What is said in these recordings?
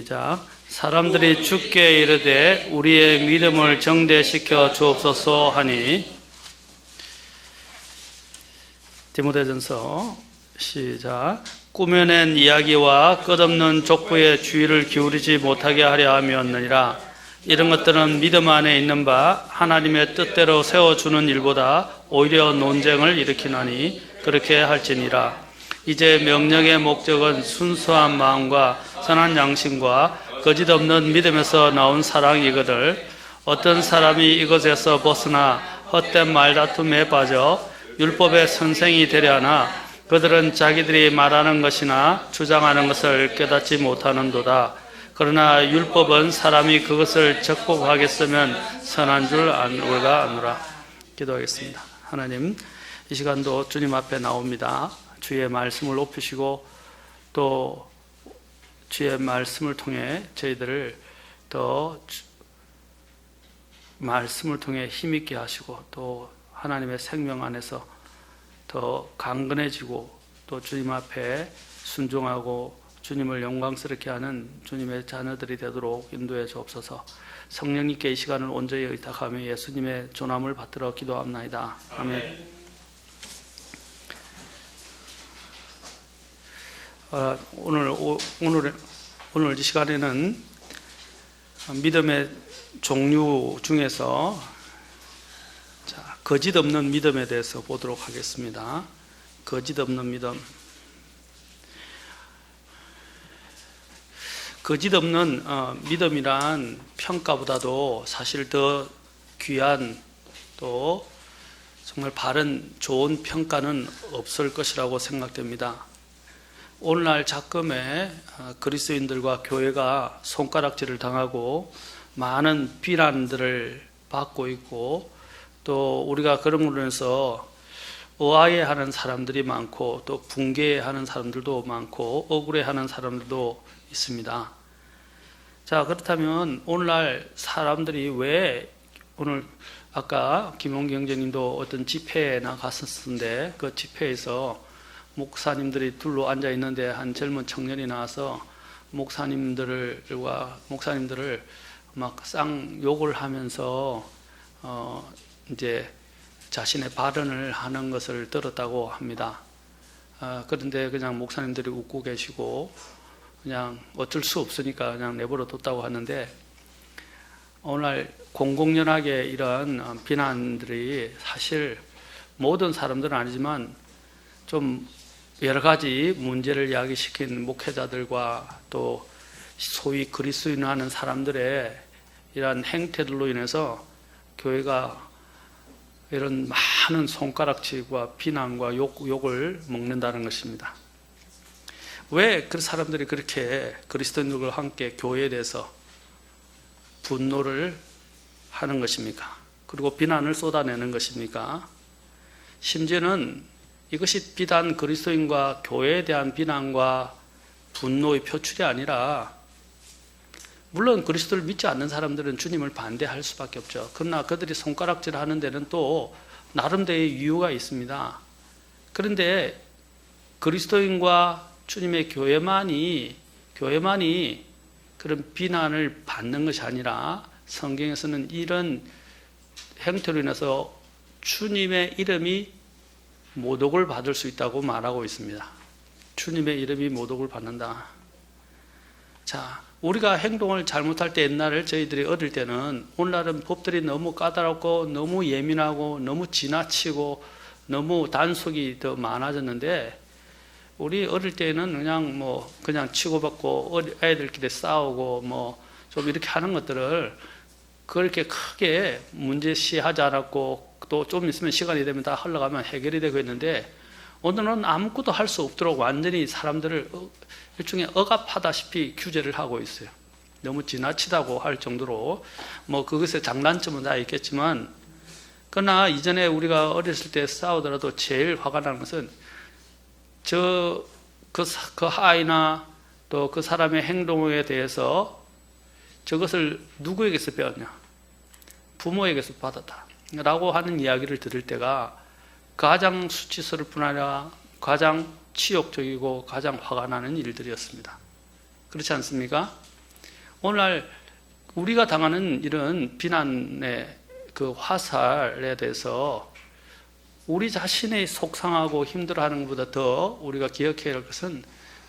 시작. 사람들이 주께 이르되 우리의 믿음을 정대시켜 주옵소서 하니. 디모데전서 시작. 꾸며낸 이야기와 끝없는 족보의 주의를 기울이지 못하게 하려 함이었느니라. 이런 것들은 믿음 안에 있는 바 하나님의 뜻대로 세워주는 일보다 오히려 논쟁을 일으키나니 그렇게 할지니라. 이제 명령의 목적은 순수한 마음과 선한 양심과 거짓없는 믿음에서 나온 사랑이거늘 어떤 사람이 이것에서 벗어나 헛된 말다툼에 빠져 율법의 선생이 되려 하나 그들은 자기들이 말하는 것이나 주장하는 것을 깨닫지 못하는도다. 그러나 율법은 사람이 그것을 적복하겠으면 선한 줄 알가 아노라. 기도하겠습니다. 하나님, 이 시간도 주님 앞에 나옵니다. 주의 말씀을 높이시고 또 주의 말씀을 통해 저희들을 더 말씀을 통해 힘있게 하시고 또 하나님의 생명 안에서 더 강건해지고 또 주님 앞에 순종하고 주님을 영광스럽게 하는 주님의 자녀들이 되도록 인도해 주옵소서. 성령님께 이 시간을 온전히 의탁하며 예수님의 존함을 받들어 기도합나이다. 아멘. 오늘 이 시간에는 믿음의 종류 중에서 거짓 없는 믿음에 대해서 보도록 하겠습니다. 거짓 없는 믿음. 거짓 없는 믿음이란 평가보다도 사실 더 귀한 또 정말 바른 좋은 평가는 없을 것이라고 생각됩니다. 오늘날 작금에 그리스도인들과 교회가 손가락질을 당하고 많은 비난들을 받고 있고 또 우리가 그런 걸로 인해서 의아해하는 사람들이 많고 또 붕괴하는 사람들도 많고 억울해하는 사람들도 있습니다. 자, 그렇다면 오늘날 사람들이 왜 오늘 아까 김홍기 형제님도 어떤 집회에 나갔었는데 그 집회에서 목사님들이 둘로 앉아 있는데 한 젊은 청년이 나와서 목사님들을 막 쌍욕을 하면서 이제 자신의 발언을 하는 것을 들었다고 합니다. 그런데 그냥 목사님들이 웃고 계시고 그냥 어쩔 수 없으니까 그냥 내버려 뒀다고 하는데 오늘날 공공연하게 이런 비난들이 사실 모든 사람들은 아니지만 좀 여러 가지 문제를 야기시킨 목회자들과 또 소위 그리스도인하는 사람들의 이러한 행태들로 인해서 교회가 이런 많은 손가락질과 비난과 욕을 먹는다는 것입니다. 왜 그 사람들이 그렇게 그리스도인들과 함께 교회에 대해서 분노를 하는 것입니까? 그리고 비난을 쏟아내는 것입니까? 심지어는 이것이 비단 그리스도인과 교회에 대한 비난과 분노의 표출이 아니라 물론 그리스도를 믿지 않는 사람들은 주님을 반대할 수밖에 없죠. 그러나 그들이 손가락질 하는 데는 또 나름대로의 이유가 있습니다. 그런데 그리스도인과 주님의 교회만이 그런 비난을 받는 것이 아니라 성경에서는 이런 행태로 인해서 주님의 이름이 모독을 받을 수 있다고 말하고 있습니다. 주님의 이름이 모독을 받는다. 자, 우리가 행동을 잘못할 때 옛날에 저희들이 어릴 때는 오늘날은 법들이 너무 까다롭고 너무 예민하고 너무 지나치고 너무 단속이 더 많아졌는데 우리 어릴 때는 그냥 치고받고 애들끼리 싸우고 좀 이렇게 하는 것들을 그렇게 크게 문제시하지 않았고 또 좀 있으면 시간이 되면 다 흘러가면 해결이 되고 있는데 오늘은 아무것도 할 수 없도록 완전히 사람들을 일종의 억압하다시피 규제를 하고 있어요. 너무 지나치다고 할 정도로 그것의 장단점은 다 있겠지만 그러나 이전에 우리가 어렸을 때 싸우더라도 제일 화가 나는 것은 그 아이나 또 그 사람의 행동에 대해서 저것을 누구에게서 배웠냐? 부모에게서 받았다 라고 하는 이야기를 들을 때가 가장 수치스러울 뿐 아니라 가장 치욕적이고 가장 화가 나는 일들이었습니다. 그렇지 않습니까? 오늘날 우리가 당하는 이런 비난의 그 화살에 대해서 우리 자신의 속상하고 힘들어하는 것보다 더 우리가 기억해야 할 것은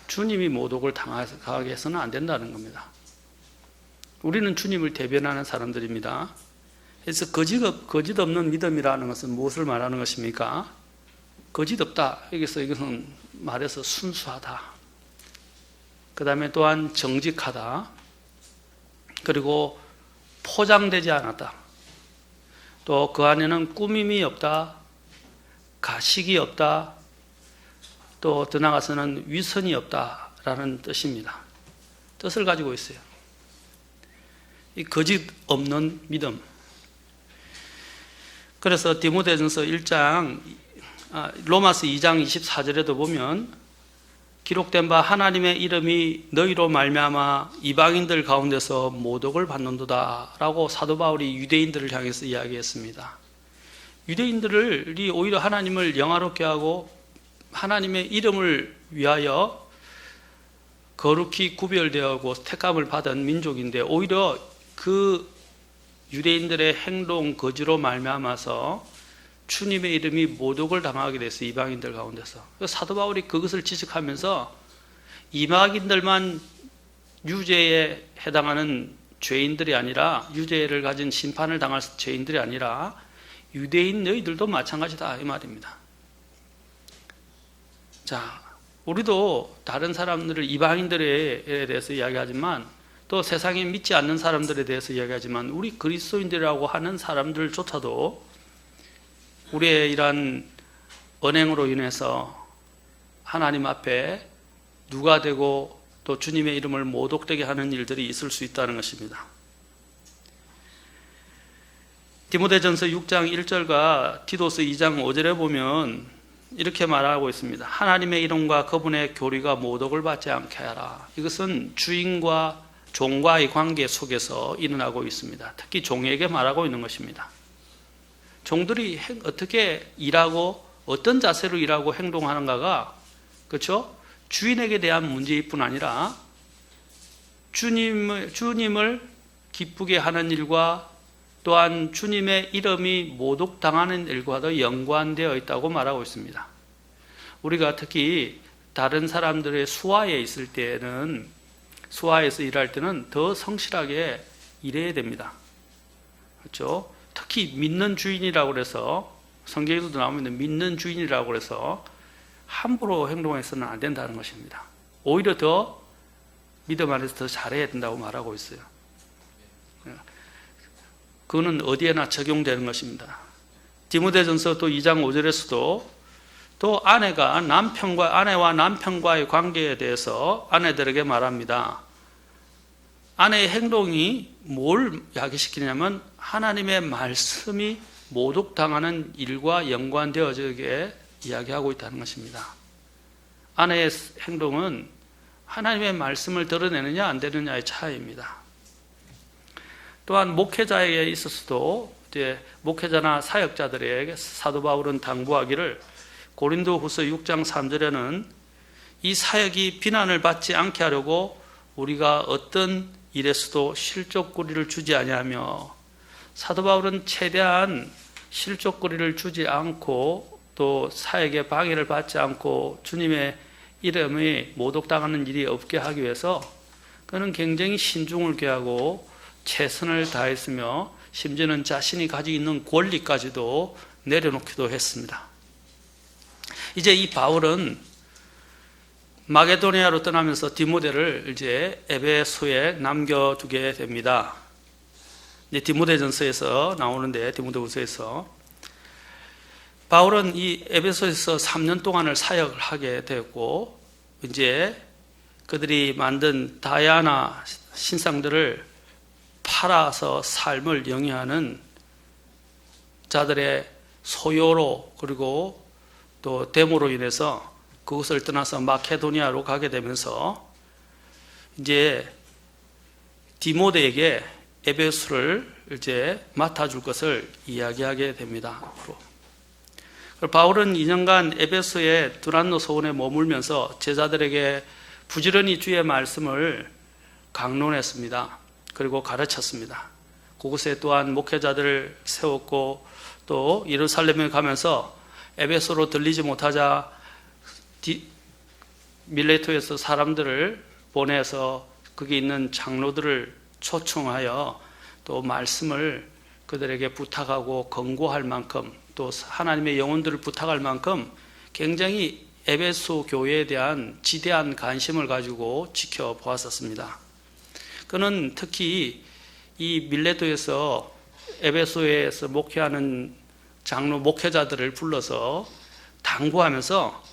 주님이 모독을 당하게 해서는 안 된다는 겁니다. 우리는 주님을 대변하는 사람들입니다. 그래서 거짓 없는 믿음이라는 것은 무엇을 말하는 것입니까? 거짓 없다. 여기서 이것은 말해서 순수하다. 그 다음에 또한 정직하다. 그리고 포장되지 않았다. 또 그 안에는 꾸밈이 없다. 가식이 없다. 또 더 나아가서는 위선이 없다라는 뜻입니다. 뜻을 가지고 있어요. 이 거짓 없는 믿음. 그래서 디모데전서 1장, 로마서 2장 24절에도 보면 기록된 바 하나님의 이름이 너희로 말미암아 이방인들 가운데서 모독을 받는도다라고 사도 바울이 유대인들을 향해서 이야기했습니다. 유대인들이 오히려 하나님을 영화롭게 하고 하나님의 이름을 위하여 거룩히 구별되었고 택함을 받은 민족인데 오히려 그 유대인들의 행동 거지로 말미암아서 주님의 이름이 모독을 당하게 됐어요. 이방인들 가운데서. 사도 바울이 그것을 지적하면서 이방인들만 유죄에 해당하는 죄인들이 아니라 유죄를 가진 심판을 당할 죄인들이 아니라 유대인 너희들도 마찬가지다 이 말입니다. 자, 우리도 다른 사람들을 이방인들에 대해서 이야기하지만 또 세상에 믿지 않는 사람들에 대해서 이야기하지만 우리 그리스도인들이라고 하는 사람들조차도 우리의 이러한 언행으로 인해서 하나님 앞에 누가 되고 또 주님의 이름을 모독되게 하는 일들이 있을 수 있다는 것입니다. 디모데전서 6장 1절과 디도서 2장 5절에 보면 이렇게 말하고 있습니다. 하나님의 이름과 그분의 교리가 모독을 받지 않게 하라. 이것은 주인과 종과의 관계 속에서 일어나고 있습니다. 특히 종에게 말하고 있는 것입니다. 종들이 어떻게 일하고 어떤 자세로 일하고 행동하는가가 그렇죠? 주인에게 대한 문제일 뿐 아니라 주님을 기쁘게 하는 일과 또한 주님의 이름이 모독당하는 일과도 연관되어 있다고 말하고 있습니다. 우리가 특히 다른 사람들의 수하에 있을 때는 수하에서 일할 때는 더 성실하게 일해야 됩니다. 그렇죠? 특히 믿는 주인이라고 해서 성경에도 나오면 믿는 주인이라고 해서 함부로 행동해서는 안 된다는 것입니다. 오히려 더 믿음 안에서 더 잘해야 된다고 말하고 있어요. 그거는 어디에나 적용되는 것입니다. 디모데전서 또 2장 5절에서도 또 아내와 남편과의 관계에 대해서 아내들에게 말합니다. 아내의 행동이 뭘 야기시키냐면 하나님의 말씀이 모독당하는 일과 연관되어지게 이야기하고 있다는 것입니다. 아내의 행동은 하나님의 말씀을 드러내느냐 안 되느냐의 차이입니다. 또한 목회자에게 있어서도 이제 목회자나 사역자들에게 사도 바울은 당부하기를 고린도후서 6장 3절에는 이 사역이 비난을 받지 않게 하려고 우리가 어떤 일에서도 실족거리를 주지 아니하며 사도 바울은 최대한 실족거리를 주지 않고 또 사역에 방해를 받지 않고 주님의 이름이 모독당하는 일이 없게 하기 위해서 그는 굉장히 신중을 기하고 최선을 다했으며 심지어는 자신이 가지고 있는 권리까지도 내려놓기도 했습니다. 이제 이 바울은 마게도니아로 떠나면서 디모데를 이제 에베소에 남겨두게 됩니다. 이제 디모데전서에서 나오는데 디모데후서에서 바울은 이 에베소에서 3년 동안을 사역을 하게 되고 이제 그들이 만든 다이아나 신상들을 팔아서 삶을 영위하는 자들의 소요로 그리고 또 데모로 인해서 그것을 떠나서 마케도니아로 가게 되면서 이제 디모데에게 에베소를 이제 맡아줄 것을 이야기하게 됩니다. 바울은 2년간 에베소의 두란노 소원에 머물면서 제자들에게 부지런히 주의 말씀을 강론했습니다. 그리고 가르쳤습니다. 그곳에 또한 목회자들을 세웠고 또 예루살렘에 가면서 에베소로 들리지 못하자 밀레토에서 사람들을 보내서 거기 있는 장로들을 초청하여 또 말씀을 그들에게 부탁하고 권고할 만큼 또 하나님의 영혼들을 부탁할 만큼 굉장히 에베소 교회에 대한 지대한 관심을 가지고 지켜보았었습니다. 그는 특히 이 밀레토에서 에베소에서 목회하는 장로 목회자들을 불러서 당부하면서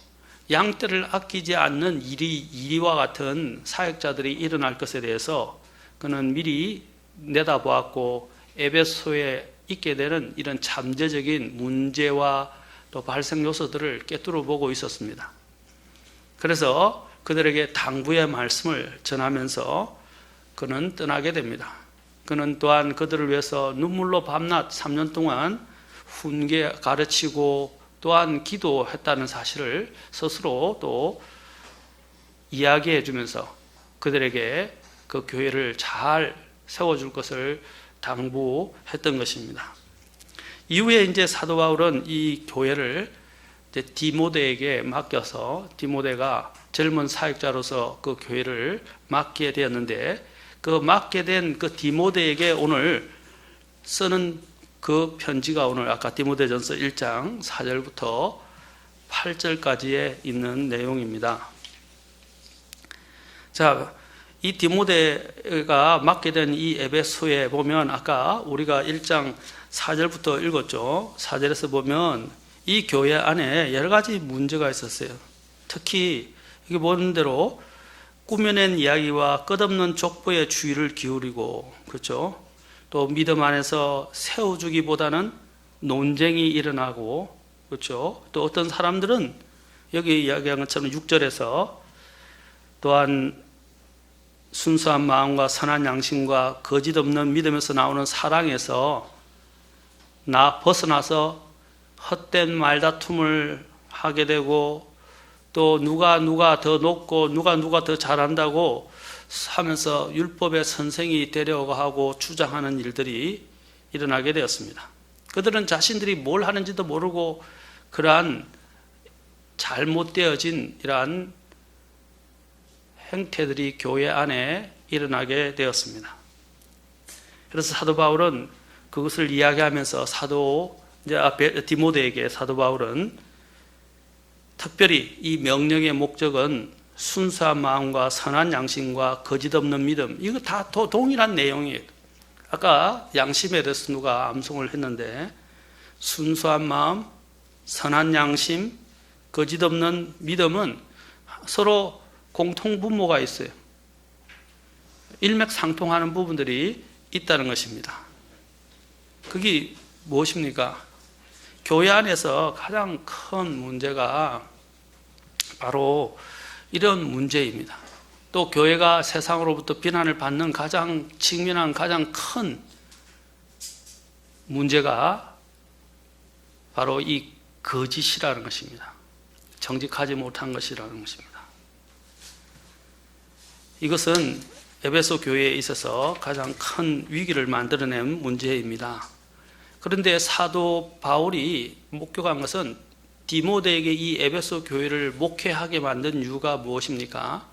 양떼를 아끼지 않는 이리와 같은 사역자들이 일어날 것에 대해서 그는 미리 내다보았고 에베소에 있게 되는 이런 잠재적인 문제와 또 발생 요소들을 꿰뚫어 보고 있었습니다. 그래서 그들에게 당부의 말씀을 전하면서 그는 떠나게 됩니다. 그는 또한 그들을 위해서 눈물로 밤낮 3년 동안 훈계 가르치고 또한 기도했다는 사실을 스스로 또 이야기해 주면서 그들에게 그 교회를 잘 세워줄 것을 당부했던 것입니다. 이후에 이제 사도 바울은 이 교회를 디모데에게 맡겨서 디모데가 젊은 사역자로서 그 교회를 맡게 되었는데 그 맡게 된 그 디모데에게 오늘 쓰는 그 편지가 오늘 아까 디모데전서 1장 4절부터 8절까지에 있는 내용입니다. 자, 이 디모데가 맡게 된 이 에베소에 보면 아까 우리가 1장 4절부터 읽었죠. 4절에서 보면 이 교회 안에 여러 가지 문제가 있었어요. 특히 여기 보는 대로 꾸며낸 이야기와 끝없는 족보에 주의를 기울이고, 그렇죠? 또 믿음 안에서 세워주기보다는 논쟁이 일어나고, 그렇죠? 또 어떤 사람들은 여기 이야기한 것처럼 6절에서 또한 순수한 마음과 선한 양심과 거짓 없는 믿음에서 나오는 사랑에서 벗어나서 헛된 말다툼을 하게 되고 또 누가 더 높고 누가 더 잘한다고 하면서 율법의 선생이 되려고 하고 주장하는 일들이 일어나게 되었습니다. 그들은 자신들이 뭘 하는지도 모르고 그러한 잘못되어진 이러한 행태들이 교회 안에 일어나게 되었습니다. 그래서 사도 바울은 그것을 이야기하면서 디모데에게 사도 바울은 특별히 이 명령의 목적은 순수한 마음과 선한 양심과 거짓 없는 믿음, 이거 다 동일한 내용이에요. 아까 양심에 대해서 누가 암송을 했는데 순수한 마음, 선한 양심, 거짓 없는 믿음은 서로 공통분모가 있어요. 일맥상통하는 부분들이 있다는 것입니다. 그게 무엇입니까? 교회 안에서 가장 큰 문제가 바로 이런 문제입니다. 또 교회가 세상으로부터 비난을 받는 직면한 가장 큰 문제가 바로 이 거짓이라는 것입니다. 정직하지 못한 것이라는 것입니다. 이것은 에베소 교회에 있어서 가장 큰 위기를 만들어낸 문제입니다. 그런데 사도 바울이 목격한 것은 디모데에게 이 에베소 교회를 목회하게 만든 이유가 무엇입니까?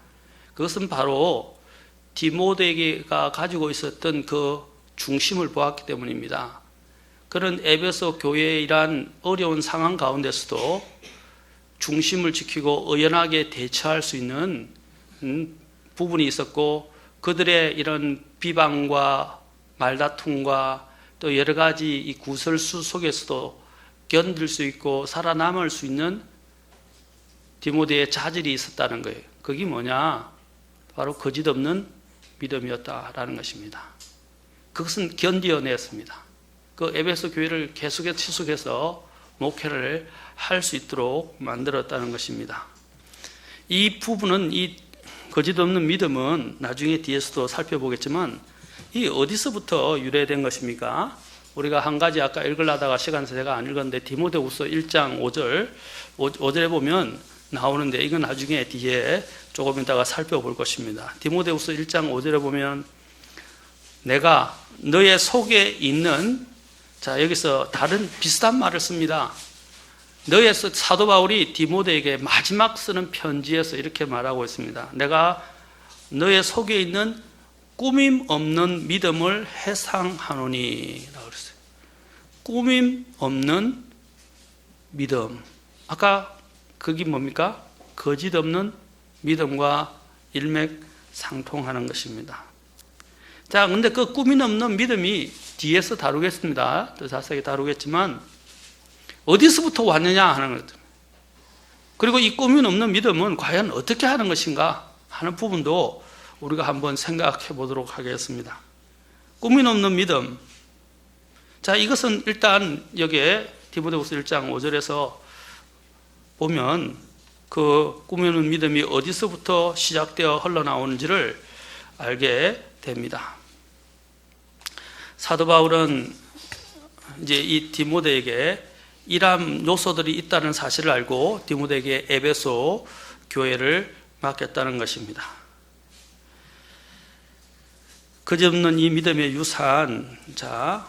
그것은 바로 디모데가 가지고 있었던 그 중심을 보았기 때문입니다. 그런 에베소 교회의 이러한 어려운 상황 가운데서도 중심을 지키고 의연하게 대처할 수 있는 부분이 있었고 그들의 이런 비방과 말다툼과 또 여러 가지 이 구설수 속에서도 견딜 수 있고 살아남을 수 있는 디모데의 자질이 있었다는 거예요. 그게 뭐냐? 바로 거짓 없는 믿음이었다라는 것입니다. 그것은 견디어냈습니다. 그 에베소 교회를 계속해서 목회를 할 수 있도록 만들었다는 것입니다. 이 부분은 이 거짓 없는 믿음은 나중에 뒤에서도 살펴보겠지만 이 어디서부터 유래된 것입니까? 우리가 한 가지 아까 읽으려다가 시간에서 제가 안 읽었는데 디모데후서 1장 5절에 보면 나오는데 이건 나중에 뒤에 조금 이따가 살펴볼 것입니다. 디모데후서 1장 5절에 보면 내가 너의 속에 있는, 자, 여기서 다른 비슷한 말을 씁니다. 너의, 사도 바울이 디모데에게 마지막 쓰는 편지에서 이렇게 말하고 있습니다. 내가 너의 속에 있는 꾸밈 없는 믿음을 해상하노니 라고 그랬어요. 꾸밈 없는 믿음. 아까 그게 뭡니까? 거짓 없는 믿음과 일맥상통하는 것입니다. 자, 근데 그 꾸밈 없는 믿음이 뒤에서 다루겠습니다. 더 자세히 다루겠지만 어디서부터 왔느냐 하는 것. 그리고 이 꾸밈 없는 믿음은 과연 어떻게 하는 것인가 하는 부분도 우리가 한번 생각해 보도록 하겠습니다. 꾸밈 없는 믿음. 자, 이것은 일단 여기에 디모데후서 1장 5절에서 보면 그 꾸밈 없는 믿음이 어디서부터 시작되어 흘러나오는지를 알게 됩니다. 사도 바울은 이제 이 디모데에게 이러한 요소들이 있다는 사실을 알고 디모데에게 에베소 교회를 맡겼다는 것입니다. 그저없는 이 믿음의 유산. 자,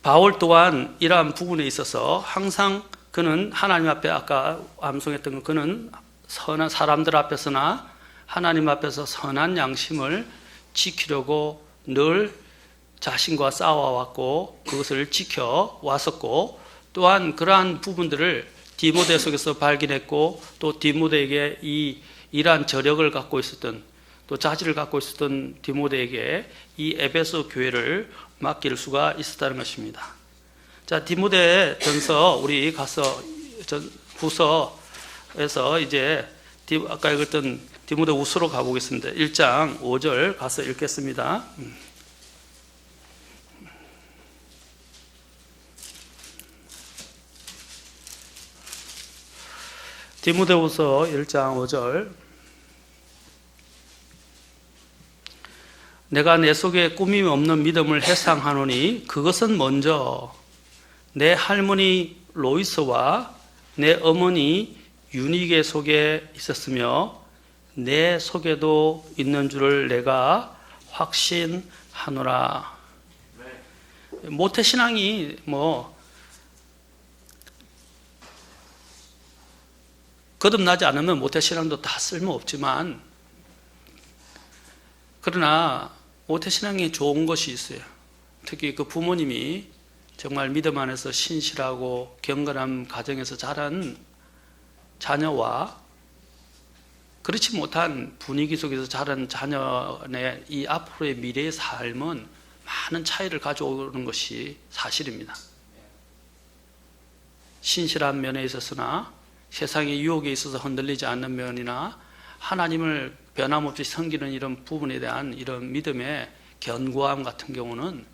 바울 또한 이러한 부분에 있어서 항상 그는 하나님 앞에, 아까 암송했던 것, 그는 선한 사람들 앞에서나 하나님 앞에서 선한 양심을 지키려고 늘 자신과 싸워왔고 그것을 지켜왔었고, 또한 그러한 부분들을 디모데 속에서 발견했고, 또 디모데에게 이러한 저력을 갖고 있었던, 또 자질을 갖고 있었던 디모데에게 이 에베소 교회를 맡길 수가 있었다는 것입니다. 자, 디모데 전서 우리 가서 후서에서 이제 아까 읽었던 디모데 후서로 가보겠습니다. 1장 5절 가서 읽겠습니다. 디모데후서 1장 5절. 내가 내 속에 꾸밈이 없는 믿음을 해상하노니 그것은 먼저 내 할머니 로이스와 내 어머니 유니게 속에 있었으며 내 속에도 있는 줄을 내가 확신하노라. 모태신앙이 거듭나지 않으면 모태신앙도 다 쓸모없지만, 그러나 모태신앙이 좋은 것이 있어요. 특히 그 부모님이 정말 믿음 안에서 신실하고 경건한 가정에서 자란 자녀와 그렇지 못한 분위기 속에서 자란 자녀의 이 앞으로의 미래의 삶은 많은 차이를 가져오는 것이 사실입니다. 신실한 면에 있어서나 세상의 유혹에 있어서 흔들리지 않는 면이나 하나님을 변함없이 섬기는 이런 부분에 대한 이런 믿음의 견고함 같은 경우는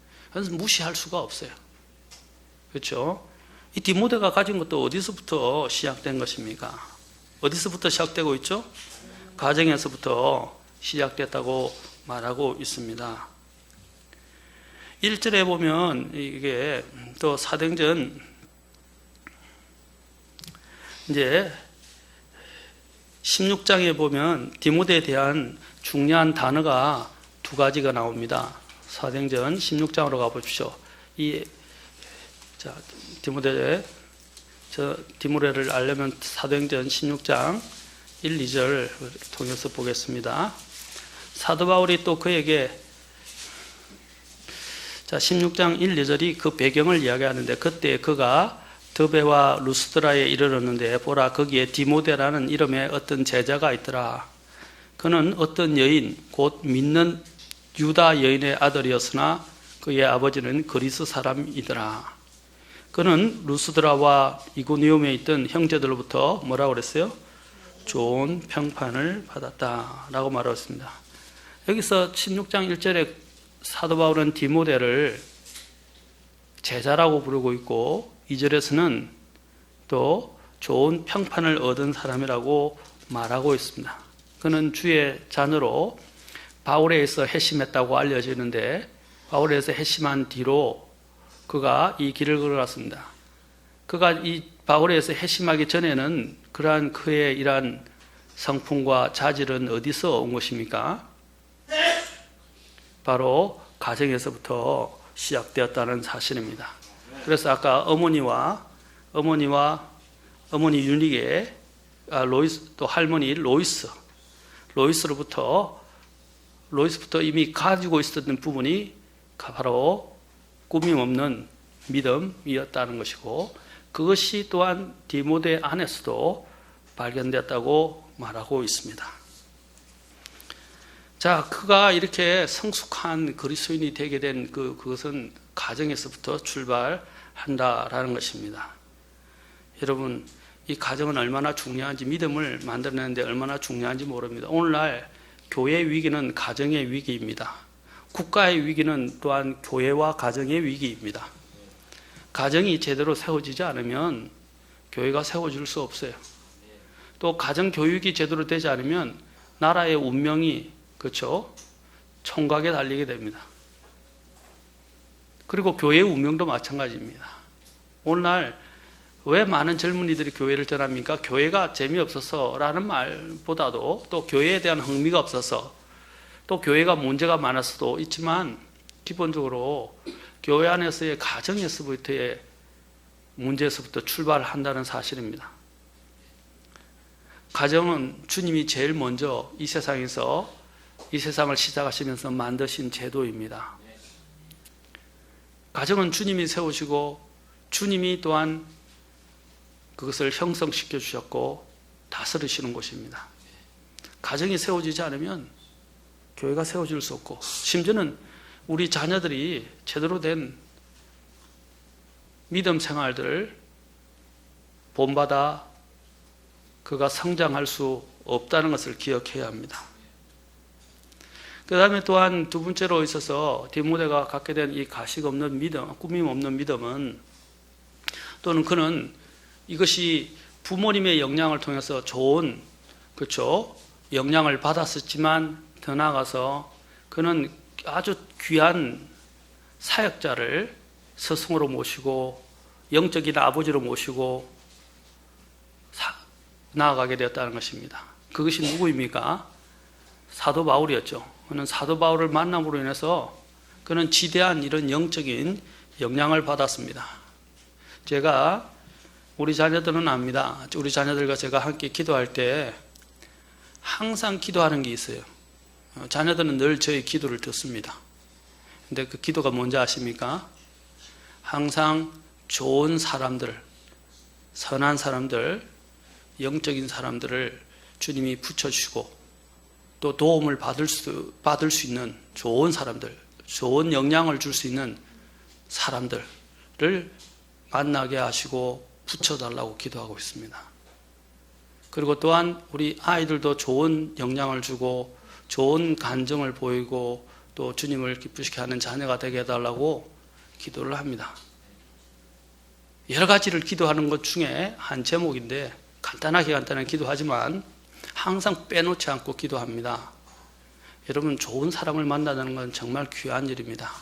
무시할 수가 없어요. 그렇죠? 이 디모데가 가진 것도 어디서부터 시작된 것입니까? 어디서부터 시작되고 있죠? 가정에서부터 시작됐다고 말하고 있습니다. 1절에 보면 이게 또 사도행전 이제 16장에 보면 디모데에 대한 중요한 단어가 두 가지가 나옵니다. 사도행전 16장으로 가보십시오. 디모데를 알려면 사도행전 16장 1, 2절 통해서 보겠습니다. 사도 바울이 또 그에게 16장 1, 2절이 그 배경을 이야기하는데, 그때 그가 드베와 루스드라에 이르렀는데 보라, 거기에 디모데라는 이름의 어떤 제자가 있더라. 그는 어떤 여인 곧 믿는 유다 여인의 아들이었으나 그의 아버지는 그리스 사람이더라. 그는 루스드라와 이고니움에 있던 형제들로부터 뭐라고 그랬어요? 좋은 평판을 받았다라고 말하고 있습니다. 여기서 16장 1절에 사도 바울은 디모데를 제자라고 부르고 있고, 2절에서는 또 좋은 평판을 얻은 사람이라고 말하고 있습니다. 그는 주의 자녀로 바울에 의해서 회심했다고 알려지는데, 바울에 의해서 회심한 뒤로 그가 이 길을 걸어갔습니다. 그가 이 바울에 의해서 회심하기 전에는 그러한 그의 이러한 성품과 자질은 어디서 온 것입니까? 바로 가정에서부터 시작되었다는 사실입니다. 그래서 아까 어머니 유닉의 로이스, 또 할머니 로이스부터 이미 가지고 있었던 부분이 바로 꾸밈없는 믿음이었다는 것이고, 그것이 또한 디모데 안에서도 발견되었다고 말하고 있습니다. 자, 그가 이렇게 성숙한 그리스도인이 되게 된 그것은 가정에서부터 출발한다라는 것입니다. 여러분, 이 가정은 얼마나 중요한지, 믿음을 만들어내는데 얼마나 중요한지 모릅니다. 오늘날 교회의 위기는 가정의 위기입니다. 국가의 위기는 또한 교회와 가정의 위기입니다. 가정이 제대로 세워지지 않으면 교회가 세워질 수 없어요. 또 가정 교육이 제대로 되지 않으면 나라의 운명이, 그렇죠, 총각에 달리게 됩니다. 그리고 교회의 운명도 마찬가지입니다. 오늘날 왜 많은 젊은이들이 교회를 떠납니까? 교회가 재미없어서 라는 말보다도, 또 교회에 대한 흥미가 없어서, 또 교회가 문제가 많아서도 있지만, 기본적으로 교회 안에서의 가정에서부터의 문제에서부터 출발한다는 사실입니다. 가정은 주님이 제일 먼저 이 세상에서, 이 세상을 시작하시면서 만드신 제도입니다. 가정은 주님이 세우시고 주님이 또한 그것을 형성시켜 주셨고 다스리시는 곳입니다. 가정이 세워지지 않으면 교회가 세워질 수 없고, 심지어는 우리 자녀들이 제대로 된 믿음 생활들을 본받아 그가 성장할 수 없다는 것을 기억해야 합니다. 그 다음에 또한 두 번째로 있어서 디모데가 갖게 된 이 가식 없는 믿음, 꾸밈 없는 믿음은, 또는 그는 이것이 부모님의 영향을 통해서 좋은, 그렇죠, 영향을 받았었지만 더 나아가서 그는 아주 귀한 사역자를 스승으로 모시고 영적인 아버지로 모시고 나아가게 되었다는 것입니다. 그것이 누구입니까? 사도 바울이었죠. 그는 사도 바울을 만남으로 인해서 그는 지대한 이런 영적인 영향을 받았습니다. 제가, 우리 자녀들은 압니다. 우리 자녀들과 제가 함께 기도할 때 항상 기도하는 게 있어요. 자녀들은 늘 저의 기도를 듣습니다. 근데 그 기도가 뭔지 아십니까? 항상 좋은 사람들, 선한 사람들, 영적인 사람들을 주님이 붙여주시고, 또 도움을 받을 수 있는 좋은 사람들, 좋은 영향을 줄 수 있는 사람들을 만나게 하시고 붙여달라고 기도하고 있습니다. 그리고 또한 우리 아이들도 좋은 영향을 주고 좋은 간정을 보이고 또 주님을 기쁘시게 하는 자녀가 되게 해달라고 기도를 합니다. 여러 가지를 기도하는 것 중에 한 제목인데, 간단하게 기도하지만 항상 빼놓지 않고 기도합니다. 여러분, 좋은 사람을 만나는 건 정말 귀한 일입니다.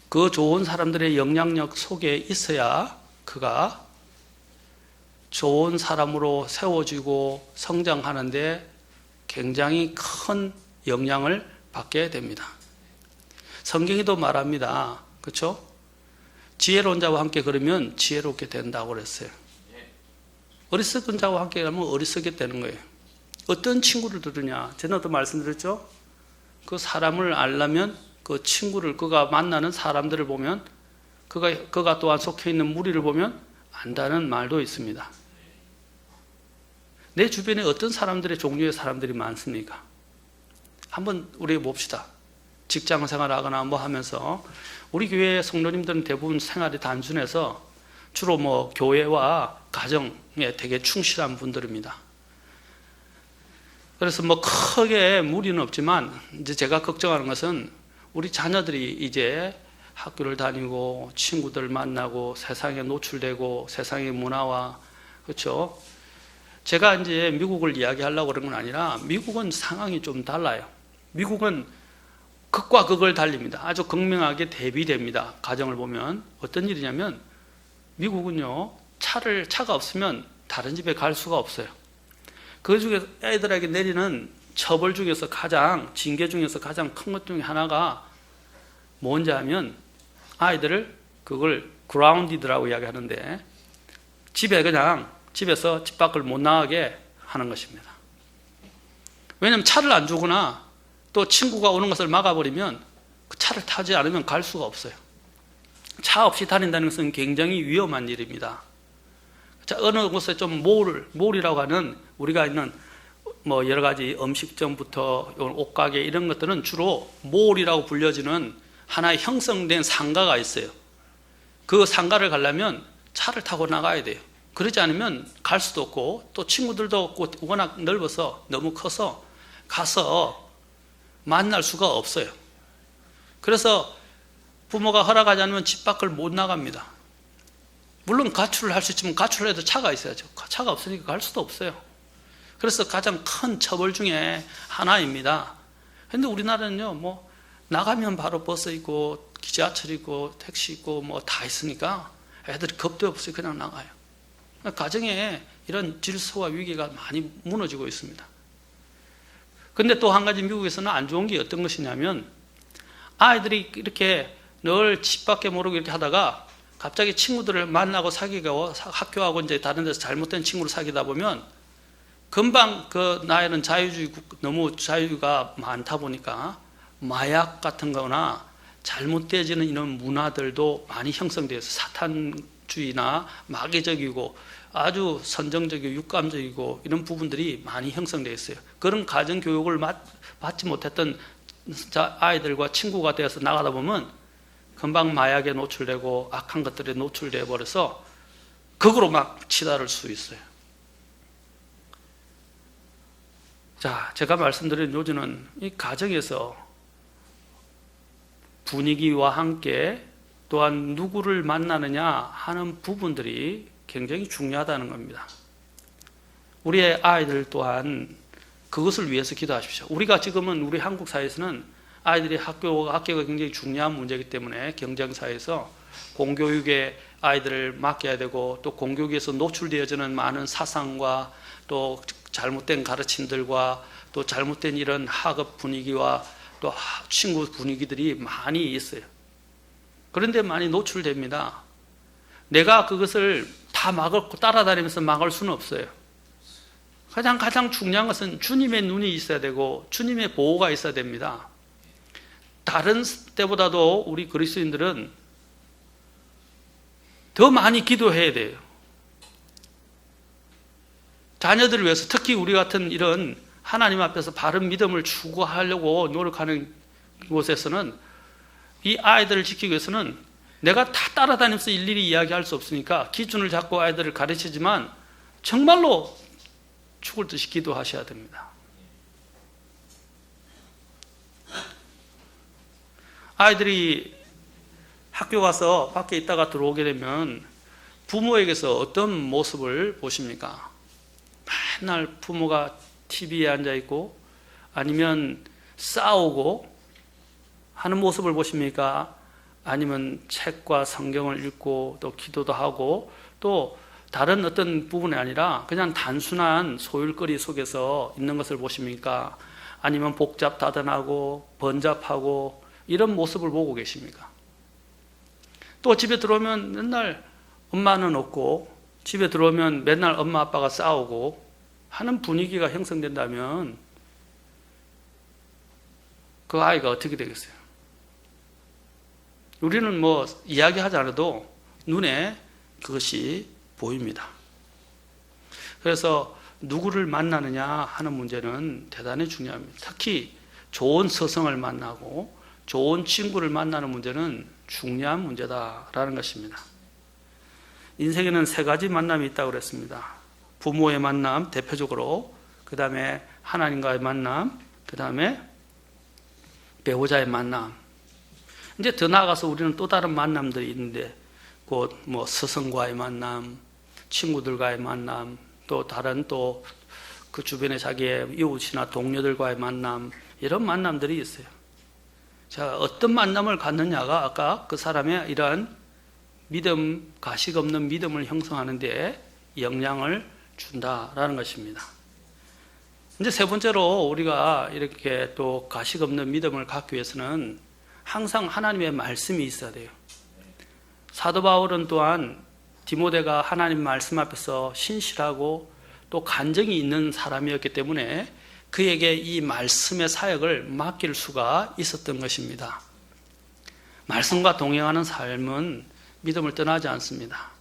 그 좋은 사람들의 영향력 속에 있어야 그가 좋은 사람으로 세워지고 성장하는데 굉장히 큰 영향을 받게 됩니다. 성경에도 말합니다. 그렇죠? 지혜로운 자와 함께 걸으면 지혜롭게 된다고 그랬어요. 어리석은 자와 함께 가면 어리석게 되는 거예요. 어떤 친구를 들으냐? 전에도 말씀드렸죠? 그 사람을 알려면 그 친구를, 그가 만나는 사람들을 보면, 그가 또한 속해 있는 무리를 보면 안다는 말도 있습니다. 내 주변에 어떤 사람들의 종류의 사람들이 많습니까? 한번 우리 봅시다. 직장 생활하거나 뭐 하면서, 우리 교회 성도님들은 대부분 생활이 단순해서 주로 뭐 교회와 가정에 되게 충실한 분들입니다. 그래서 뭐 크게 무리는 없지만, 이제 제가 걱정하는 것은 우리 자녀들이 이제 학교를 다니고 친구들 만나고 세상에 노출되고 세상의 문화와, 그렇죠? 제가 이제 미국을 이야기하려고 그런 건 아니라, 미국은 상황이 좀 달라요. 미국은 극과 극을 달립니다. 아주 극명하게 대비됩니다. 가정을 보면 어떤 일이냐면, 미국은요, 차가 없으면 다른 집에 갈 수가 없어요. 그 중에 애들에게 내리는 처벌 중에서 징계 중에서 가장 큰 것 중에 하나가 뭔지 하면 아이들을 그걸 grounded라고 이야기하는데 집에서 집 밖을 못 나가게 하는 것입니다. 왜냐하면 차를 안 주거나 또 친구가 오는 것을 막아버리면 그 차를 타지 않으면 갈 수가 없어요. 차 없이 다닌다는 것은 굉장히 위험한 일입니다. 자, 어느 곳에 좀 몰이라고 하는 우리가 있는 뭐 여러 가지 음식점부터 옷가게 이런 것들은 주로 몰이라고 불려지는 하나의 형성된 상가가 있어요. 그 상가를 가려면 차를 타고 나가야 돼요. 그러지 않으면 갈 수도 없고 또 친구들도 없고 워낙 넓어서 너무 커서 가서 만날 수가 없어요. 그래서 부모가 허락하지 않으면 집 밖을 못 나갑니다. 물론 가출을 할 수 있지만 가출을 해도 차가 있어야죠. 차가 없으니까 갈 수도 없어요. 그래서 가장 큰 처벌 중에 하나입니다. 그런데 우리나라는요, 뭐 나가면 바로 버스 있고 지하철 있고 택시 있고 뭐 다 있으니까 애들이 겁도 없이 그냥 나가요. 가정에 이런 질서와 위기가 많이 무너지고 있습니다. 근데 또 한 가지 미국에서는 안 좋은 게 어떤 것이냐면 아이들이 이렇게 늘 집 밖에 모르고 이렇게 하다가 갑자기 친구들을 만나고 사귀고 학교하고 이제 다른 데서 잘못된 친구를 사귀다 보면 금방 그 나이는 너무 자유가 많다 보니까 마약 같은 거나 잘못되어지는 이런 문화들도 많이 형성되어 있어요. 사탄주의나 마귀적이고 아주 선정적이고 육감적이고 이런 부분들이 많이 형성되어 있어요. 그런 가정교육을 받지 못했던 아이들과 친구가 되어서 나가다 보면 금방 마약에 노출되고 악한 것들에 노출되어 버려서 극으로 막 치달을 수 있어요. 자, 제가 말씀드린 요지는 이 가정에서 분위기와 함께 또한 누구를 만나느냐 하는 부분들이 굉장히 중요하다는 겁니다. 우리의 아이들 또한 그것을 위해서 기도하십시오. 우리가 지금은 우리 한국 사회에서는 아이들이 학교가 굉장히 중요한 문제이기 때문에 경쟁사회에서 공교육에 아이들을 맡겨야 되고 또 공교육에서 노출되어지는 많은 사상과 또 잘못된 가르침들과 또 잘못된 이런 학업 분위기와 또 친구 분위기들이 많이 있어요. 그런데 많이 노출됩니다. 내가 그것을 다 따라다니면서 막을 수는 없어요. 가장 중요한 것은 주님의 눈이 있어야 되고 주님의 보호가 있어야 됩니다. 다른 때보다도 우리 그리스도인들은 더 많이 기도해야 돼요. 자녀들을 위해서 특히 우리 같은 이런 하나님 앞에서 바른 믿음을 추구하려고 노력하는 곳에서는 이 아이들을 지키기 위해서는 내가 다 따라다니면서 일일이 이야기할 수 없으니까 기준을 잡고 아이들을 가르치지만 정말로 죽을 듯이 기도하셔야 됩니다. 아이들이 학교 가서 밖에 있다가 들어오게 되면 부모에게서 어떤 모습을 보십니까? 맨날 부모가 TV에 앉아있고 아니면 싸우고 하는 모습을 보십니까? 아니면 책과 성경을 읽고 또 기도도 하고 또 다른 어떤 부분이 아니라 그냥 단순한 소일거리 속에서 있는 것을 보십니까? 아니면 복잡다단하고 번잡하고 이런 모습을 보고 계십니까? 또 집에 들어오면 맨날 엄마는 없고 집에 들어오면 맨날 엄마 아빠가 싸우고 하는 분위기가 형성된다면 그 아이가 어떻게 되겠어요? 우리는 뭐 이야기하지 않아도 눈에 그것이 보입니다. 그래서 누구를 만나느냐 하는 문제는 대단히 중요합니다. 특히 좋은 스승을 만나고 좋은 친구를 만나는 문제는 중요한 문제다라는 것입니다. 인생에는 세 가지 만남이 있다고 그랬습니다. 부모의 만남 대표적으로, 그 다음에 하나님과의 만남, 그 다음에 배우자의 만남. 이제 더 나아가서 우리는 또 다른 만남들이 있는데 곧 뭐 스승과의 만남, 친구들과의 만남, 또 다른 또 그 주변에 자기의 이웃이나 동료들과의 만남, 이런 만남들이 있어요. 자, 어떤 만남을 갖느냐가 아까 그 사람의 이러한 믿음, 가식 없는 믿음을 형성하는 데 영향을 준다라는 것입니다. 이제 세 번째로 우리가 이렇게 또 가식 없는 믿음을 갖기 위해서는 항상 하나님의 말씀이 있어야 돼요. 사도 바울은 또한 디모데가 하나님 말씀 앞에서 신실하고 또 간정이 있는 사람이었기 때문에 그에게 이 말씀의 사역을 맡길 수가 있었던 것입니다. 말씀과 동행하는 삶은 믿음을 떠나지 않습니다.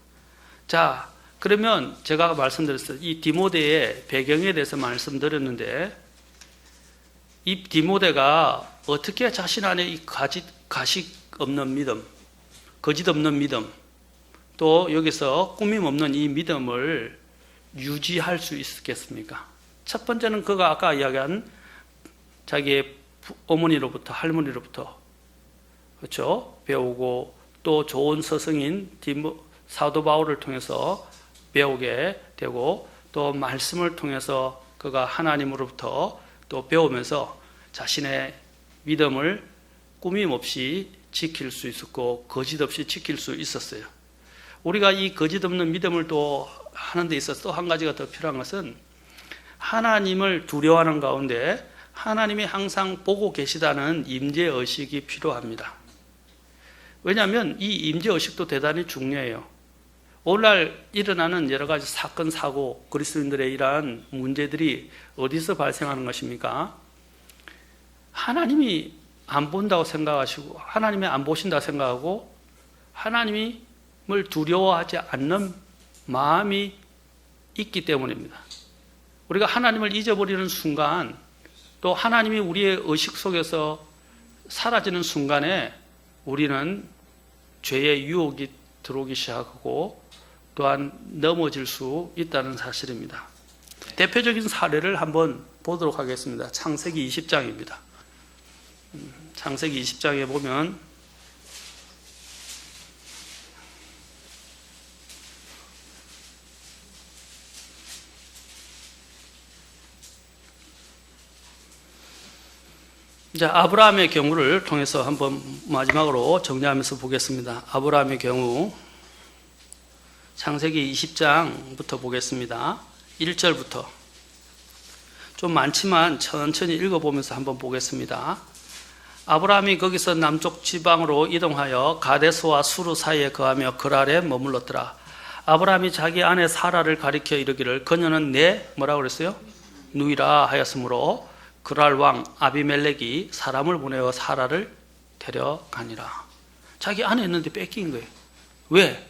자, 그러면 제가 말씀드렸어요. 이 디모데의 배경에 대해서 말씀드렸는데 이 디모데가 어떻게 자신 안에 이 가식 없는 믿음, 거짓 없는 믿음, 또 여기서 꾸밈 없는 이 믿음을 유지할 수 있겠습니까? 첫 번째는 그가 아까 이야기한 자기의 어머니로부터 할머니로부터 그렇죠? 배우고 또 좋은 스승인 사도 바울을 통해서 배우게 되고 또 말씀을 통해서 그가 하나님으로부터 또 배우면서 자신의 믿음을 꾸밈 없이 지킬 수 있었고 거짓 없이 지킬 수 있었어요. 우리가 이 거짓 없는 믿음을 또 하는 데 있어서 또 한 가지가 더 필요한 것은 하나님을 두려워하는 가운데 하나님이 항상 보고 계시다는 임재의식이 필요합니다. 왜냐하면 이 임재의식도 대단히 중요해요. 오늘날 일어나는 여러 가지 사건, 사고, 그리스도인들의 이러한 문제들이 어디서 발생하는 것입니까? 하나님이 안 본다고 생각하시고 하나님이 안 보신다고 생각하고 하나님을 두려워하지 않는 마음이 있기 때문입니다. 우리가 하나님을 잊어버리는 순간 또 하나님이 우리의 의식 속에서 사라지는 순간에 우리는 죄의 유혹이 들어오기 시작하고 또한 넘어질 수 있다는 사실입니다. 대표적인 사례를 한번 보도록 하겠습니다. 창세기 20장입니다. 창세기 20장에 보면 이제 아브라함의 경우를 통해서 한번 마지막으로 정리하면서 보겠습니다. 아브라함의 경우 창세기 20장부터 보겠습니다. 1절부터 좀 많지만 천천히 읽어보면서 한번 보겠습니다. 아브라함이 거기서 남쪽 지방으로 이동하여 가데스와 수르 사이에 거하며 그랄에 머물렀더라. 아브라함이 자기 아내 사라를 가리켜 이르기를 그녀는 내 뭐라고 그랬어요? 누이라 하였으므로 그랄 왕 아비멜렉이 사람을 보내어 사라를 데려가니라. 자기 아내 있는데 뺏긴 거예요. 왜?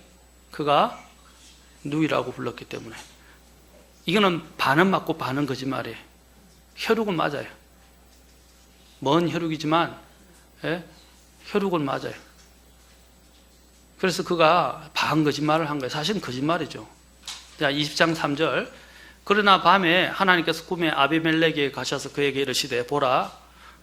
그가 누이라고 불렀기 때문에. 이거는 반은 맞고 반은 거짓말이에요. 혈육은 맞아요. 먼 혈육이지만 혈육은 맞아요. 그래서 그가 반 거짓말을 한 거예요. 사실은 거짓말이죠. 자, 20장 3절. 그러나 밤에 하나님께서 꿈에 아비멜렉에게 가셔서 그에게 이르시되 보라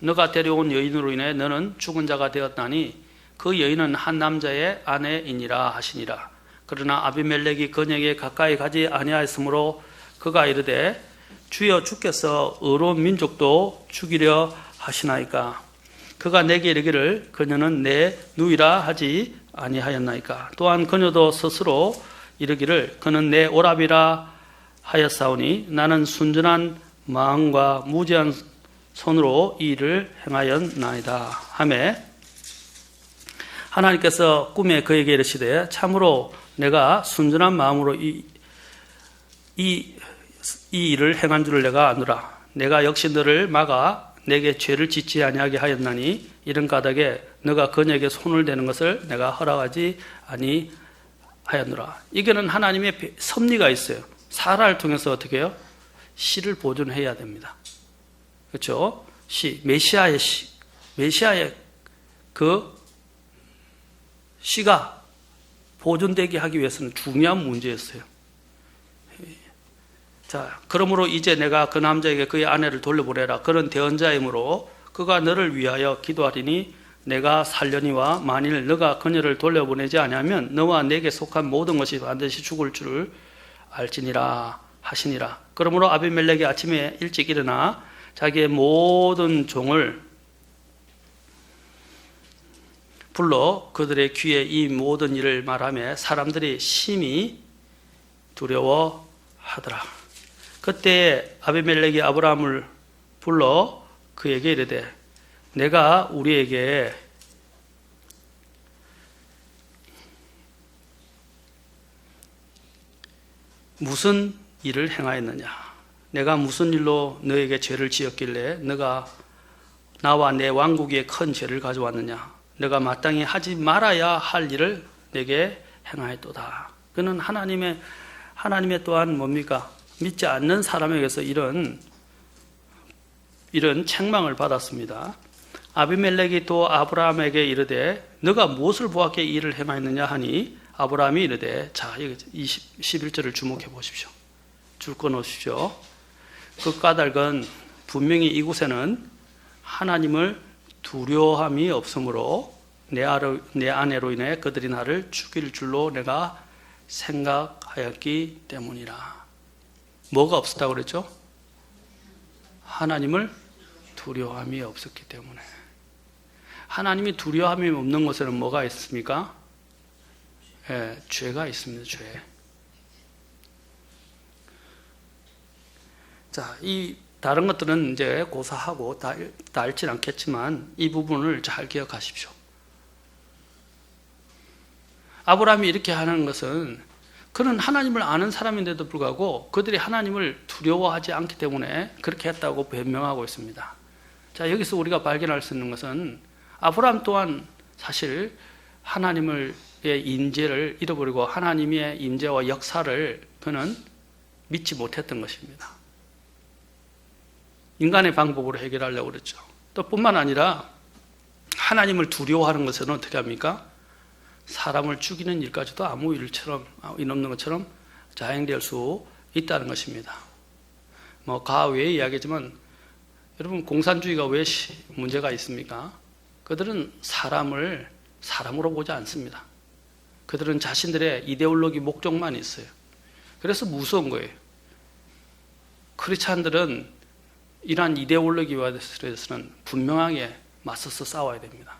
너가 데려온 여인으로 인해 너는 죽은 자가 되었나니 그 여인은 한 남자의 아내이니라 하시니라. 그러나 아비멜렉이 그녀에게 가까이 가지 아니하였으므로 그가 이르되 주여 주께서 의로운 민족도 죽이려 하시나이까. 그가 내게 이르기를 그녀는 내 누이라 하지 아니하였나이까. 또한 그녀도 스스로 이르기를 그는 내 오랍이라 하였사오니 나는 순전한 마음과 무지한 손으로 이 일을 행하였나이다 하매 하나님께서 꿈에 그에게 이르시되 참으로 내가 순전한 마음으로 이 일을 행한 줄을 내가 아노라. 내가 역시 너를 막아 내게 죄를 짓지 아니하게 하였나니 이런 까닭에 너가 그녀에게 손을 대는 것을 내가 허락하지 아니하였노라. 이게는 하나님의 섭리가 있어요. 사라를 통해서 어떻게 해요? 씨를 보존해야 됩니다. 그렇죠? 씨, 메시아의 씨. 메시아의 그 씨가 보존되게 하기 위해서는 중요한 문제였어요. 자, 그러므로 이제 내가 그 남자에게 그의 아내를 돌려보내라. 그런 대언자이므로 그가 너를 위하여 기도하리니 내가 살려니와 만일 너가 그녀를 돌려보내지 아니하면 너와 내게 속한 모든 것이 반드시 죽을 줄을 알지니라 하시니라. 그러므로 아비멜렉이 아침에 일찍 일어나 자기의 모든 종을 불러 그들의 귀에 이 모든 일을 말하며 사람들이 심히 두려워하더라. 그때 아비멜렉이 아브라함을 불러 그에게 이르되 내가 우리에게 무슨 일을 행하였느냐? 내가 무슨 일로 너에게 죄를 지었길래 너가 나와 내 왕국에 큰 죄를 가져왔느냐? 너가 마땅히 하지 말아야 할 일을 내게 행하였도다. 그는 하나님의 또한 뭡니까? 믿지 않는 사람에게서 이런 책망을 받았습니다. 아비멜렉이 또 아브라함에게 이르되 너가 무엇을 보았기에 이 일을 행하였느냐 하니 아브라함이 이르되 자, 11절을 주목해 보십시오. 줄 끊으십시오. 그 까닭은 분명히 이곳에는 하나님을 두려워함이 없으므로 내 아내로 인해 그들이 나를 죽일 줄로 내가 생각하였기 때문이라. 뭐가 없었다고 그랬죠? 하나님을 두려워함이 없었기 때문에. 하나님이 두려워함이 없는 곳에는 뭐가 있습니까? 예, 죄가 있습니다. 죄. 자, 이 다른 것들은 이제 고사하고 다 알진 않겠지만 이 부분을 잘 기억하십시오. 아브라함이 이렇게 하는 것은 그는 하나님을 아는 사람인데도 불구하고 그들이 하나님을 두려워하지 않기 때문에 그렇게 했다고 변명하고 있습니다. 자, 여기서 우리가 발견할 수 있는 것은 아브라함 또한 사실 하나님의 임재를 잃어버리고 하나님의 임재와 역사를 그는 믿지 못했던 것입니다. 인간의 방법으로 해결하려고 그랬죠. 또 뿐만 아니라 하나님을 두려워하는 것은 어떻게 합니까? 사람을 죽이는 일까지도 아무 일 없는 것처럼 자행될 수 있다는 것입니다. 뭐 가외의 이야기지만 여러분 공산주의가 왜 문제가 있습니까? 그들은 사람을 사람으로 보지 않습니다. 그들은 자신들의 이데올로기 목적만 있어요. 그래서 무서운 거예요. 크리스찬들은 이러한 이데올로기와 대해서는 분명하게 맞서서 싸워야 됩니다.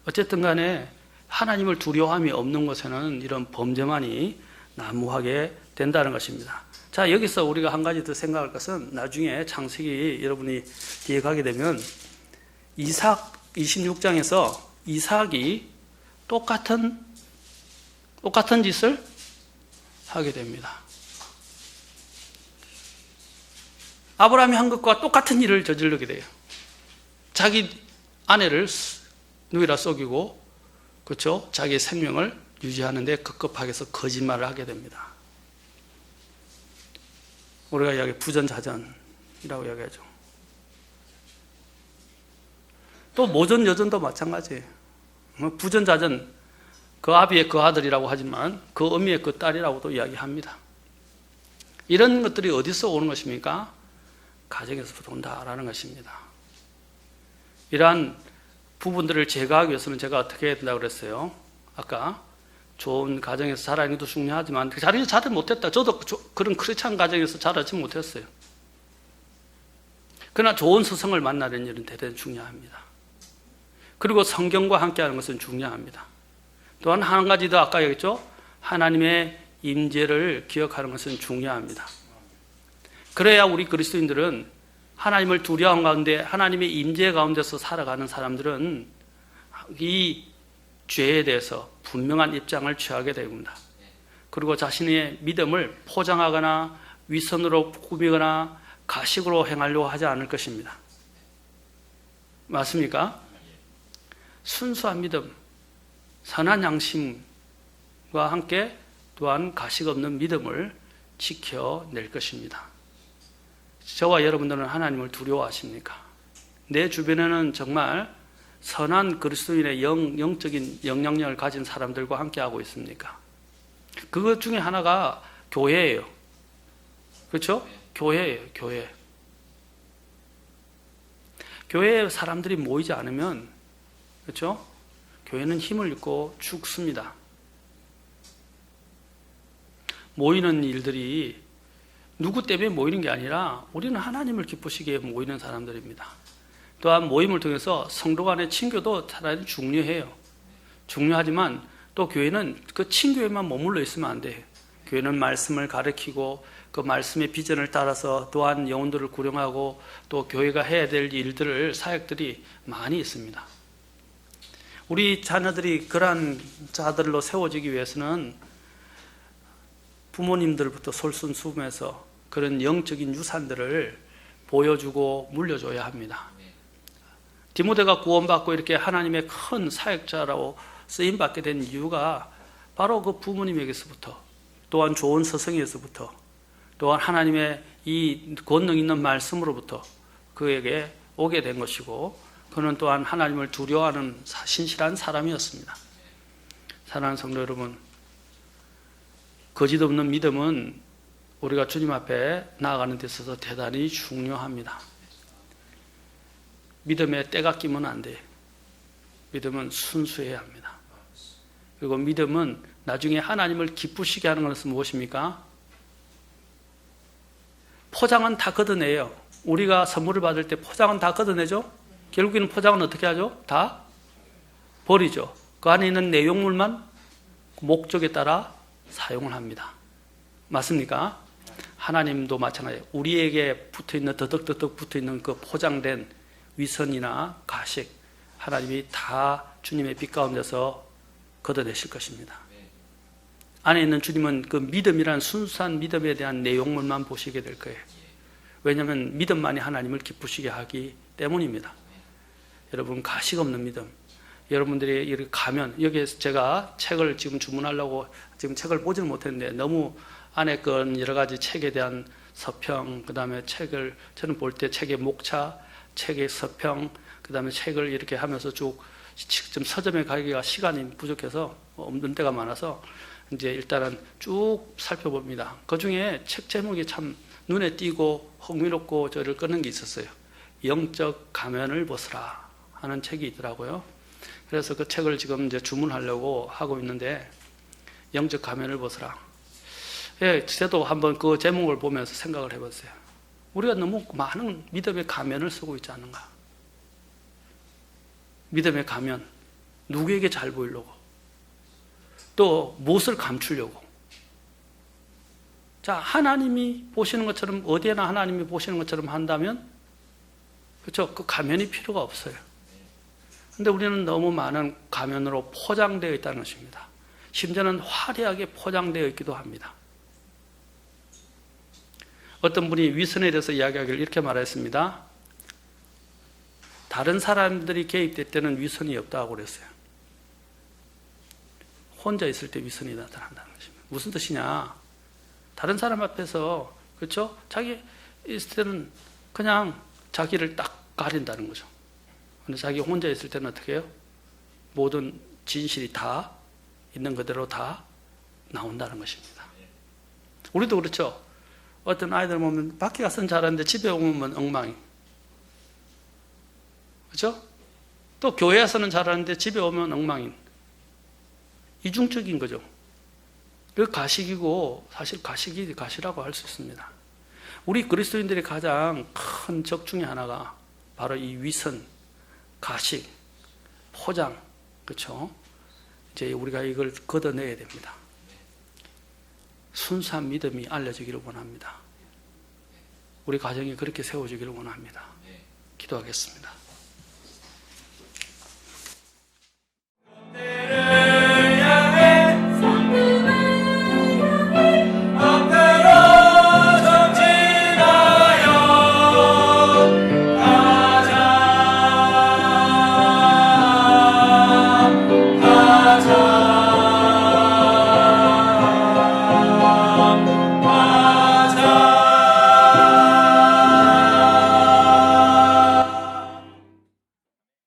어쨌든 간에 하나님을 두려워함이 없는 곳에는 이런 범죄만이 난무하게 된다는 것입니다. 자, 여기서 우리가 한 가지 더 생각할 것은 나중에 창세기 여러분이 뒤에 가게 되면 이삭 26장에서 이삭이 똑같은 짓을 하게 됩니다. 아브라함이 한 것과 똑같은 일을 저지르게 돼요. 자기 아내를 누이라 속이고, 그렇죠? 자기의 생명을 유지하는데 급급하게 해서 거짓말을 하게 됩니다. 우리가 이야기 부전자전이라고 이야기하죠. 또 모전 여전도 마찬가지예요. 부전자전, 그 아비의 그 아들이라고 하지만 그 어미의 그 딸이라고도 이야기합니다. 이런 것들이 어디서 오는 것입니까? 가정에서부터 온다라는 것입니다. 이러한 부분들을 제거하기 위해서는 제가 어떻게 해야 된다고 그랬어요? 아까 좋은 가정에서 자라는 것도 중요하지만 자라지 못했다. 저도 그런 크리스찬 가정에서 자라지 못했어요. 그러나 좋은 스승을 만나는 일은 대단히 중요합니다. 그리고 성경과 함께하는 것은 중요합니다. 또한 한 가지 더 아까 얘기했죠? 하나님의 임재를 기억하는 것은 중요합니다. 그래야 우리 그리스도인들은 하나님을 두려워한 가운데 하나님의 임재 가운데서 살아가는 사람들은 이 죄에 대해서 분명한 입장을 취하게 됩니다. 그리고 자신의 믿음을 포장하거나 위선으로 꾸미거나 가식으로 행하려고 하지 않을 것입니다. 맞습니까? 순수한 믿음, 선한 양심과 함께 또한 가식 없는 믿음을 지켜낼 것입니다. 저와 여러분들은 하나님을 두려워하십니까? 내 주변에는 정말 선한 그리스도인의 영적인 영향력을 가진 사람들과 함께하고 있습니까? 그것 중에 하나가 교회예요. 그렇죠? 교회예요. 교회. 교회에 사람들이 모이지 않으면, 그렇죠? 교회는 힘을 잃고 죽습니다. 모이는 일들이 누구 때문에 모이는 게 아니라 우리는 하나님을 기쁘시게 모이는 사람들입니다. 또한 모임을 통해서 성도 간의 친교도 대단히 중요해요. 중요하지만 또 교회는 그 친교에만 머물러 있으면 안 돼요. 교회는 말씀을 가르치고 그 말씀의 비전을 따라서 또한 영혼들을 구령하고 또 교회가 해야 될 일들을 사역들이 많이 있습니다. 우리 자녀들이 그러한 자들로 세워지기 위해서는 부모님들부터 솔선수범해서 그런 영적인 유산들을 보여주고 물려줘야 합니다. 디모데가 구원받고 이렇게 하나님의 큰 사역자라고 쓰임받게 된 이유가 바로 그 부모님에게서부터, 또한 좋은 스승에서부터, 또한 하나님의 이 권능 있는 말씀으로부터 그에게 오게 된 것이고, 그는 또한 하나님을 두려워하는 신실한 사람이었습니다. 사랑하는 성도 여러분, 거짓 없는 믿음은 우리가 주님 앞에 나아가는 데 있어서 대단히 중요합니다. 믿음에 때가 끼면 안 돼요. 믿음은 순수해야 합니다. 그리고 믿음은 나중에 하나님을 기쁘시게 하는 것은 무엇입니까? 포장은 다 걷어내요. 우리가 선물을 받을 때 포장은 다 걷어내죠? 결국에는 포장은 어떻게 하죠? 다 버리죠. 그 안에 있는 내용물만 목적에 따라 사용을 합니다. 맞습니까? 하나님도 마찬가지예요. 우리에게 붙어있는, 더덕더덕 붙어있는 그 포장된 위선이나 가식, 하나님이 다 주님의 빛 가운데서 걷어내실 것입니다. 안에 있는 주님은 그 믿음이란 순수한 믿음에 대한 내용물만 보시게 될 거예요. 왜냐하면 믿음만이 하나님을 기쁘시게 하기 때문입니다. 여러분, 가식 없는 믿음, 여러분들이 이렇게 가면, 여기에서 제가 책을 지금 주문하려고 지금 책을 보지는 못했는데 너무 안에 건 여러 가지 책에 대한 서평, 그 다음에 책을 저는 볼 때 책의 목차, 책의 서평, 그 다음에 책을 이렇게 하면서 쭉 지금 서점에 가기가 시간이 부족해서 없는 때가 많아서 이제 일단은 쭉 살펴봅니다. 그 중에 책 제목이 참 눈에 띄고 흥미롭고 저를 끄는 게 있었어요. 영적 가면을 벗으라 하는 책이 있더라고요. 그래서 그 책을 지금 이제 주문하려고 하고 있는데, 영적 가면을 벗으라. 예, 저도 한번 그 제목을 보면서 생각을 해봤어요. 우리가 너무 많은 믿음의 가면을 쓰고 있지 않은가? 믿음의 가면, 누구에게 잘 보이려고, 또 무엇을 감추려고. 자, 하나님이 보시는 것처럼, 어디에나 하나님이 보시는 것처럼 한다면, 그렇죠? 그 가면이 필요가 없어요. 근데 우리는 너무 많은 가면으로 포장되어 있다는 것입니다. 심지어는 화려하게 포장되어 있기도 합니다. 어떤 분이 위선에 대해서 이야기하기를 이렇게 말했습니다. 다른 사람들이 개입될 때는 위선이 없다고 그랬어요. 혼자 있을 때 위선이 나타난다는 것입니다. 무슨 뜻이냐? 다른 사람 앞에서, 그렇죠? 자기 있을 때는 그냥 자기를 딱 가린다는 거죠. 근데 자기 혼자 있을 때는 어떻게 해요? 모든 진실이 다 있는 그대로 다 나온다는 것입니다. 우리도 그렇죠. 어떤 아이들 보면 밖에 가서는 잘하는데 집에 오면 엉망이. 그렇죠? 또 교회에서는 잘하는데 집에 오면 엉망인. 이중적인 거죠. 그 가식이고, 사실 가식이 가시라고 할 수 있습니다. 우리 그리스도인들의 가장 큰 적 중에 하나가 바로 이 위선, 가식, 포장, 그렇죠? 이제 우리가 이걸 걷어내야 됩니다. 순수한 믿음이 알려지기를 원합니다. 우리 가정이 그렇게 세워지기를 원합니다. 기도하겠습니다.